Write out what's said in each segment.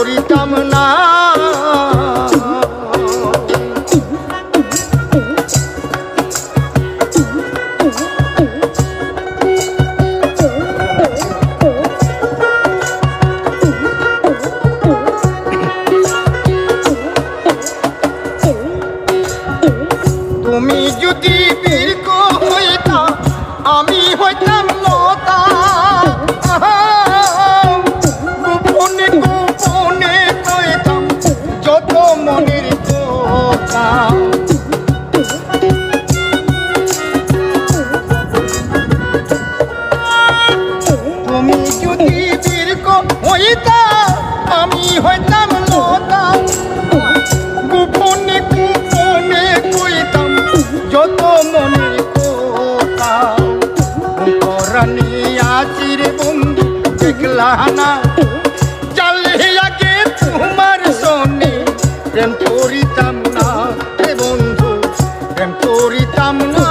করিতাম না। তুমি যদি বীরক হইতা আমি হইতাম লতা, গোপনে গোপনে কইতাম যত মনের কথা। তুমি যদি বীরক হইতা আমি হইতাম লতা, গোপনে গোপনে কইতাম যত মনের কথা। পরানি আচির বন্ধু দেখলা না, জানলে আগে তোমার সনে প্রেম করিতাম না রে বন্ধু, প্রেম করিতাম না।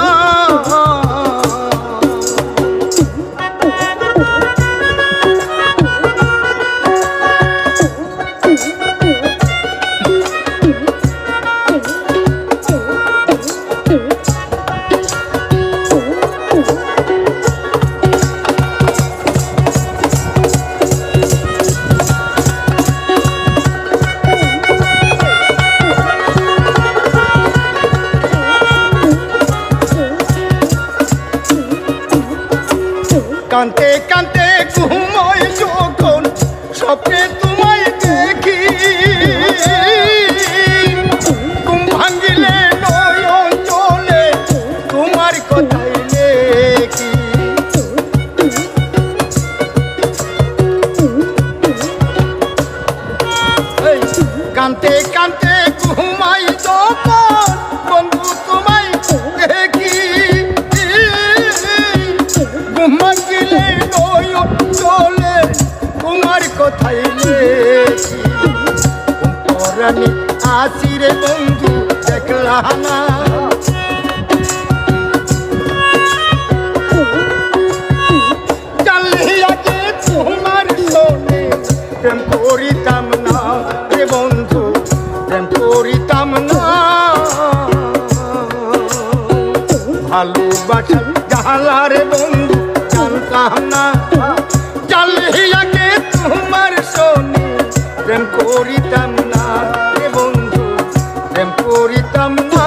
কান্তে কান্তে ঘুমোয় যখন স্বপ্নে তোমায় দেখি, ঘুম ভাঙিলে নয়ন চলে তোমার কথাই লেখি। কান্তে কান্তে ঘুমাই যখন বন্ধু তোমায় দেখি, ঘুম ভাঙিলে নয়ন চলে তোমার কথাই লেখি। পরানি আচিরে বন্ধু দেখলা না, জানলে আগে তোমার সনে প্রেম করিতাম না রে বন্ধু, প্রেম করিতাম না। ভালোবাসার জ্বালা রে বন্ধু জানতাম না, জানলে আগে তোমার সনে প্রেম করিতাম না রে বন্ধু, প্রেম করিতাম না।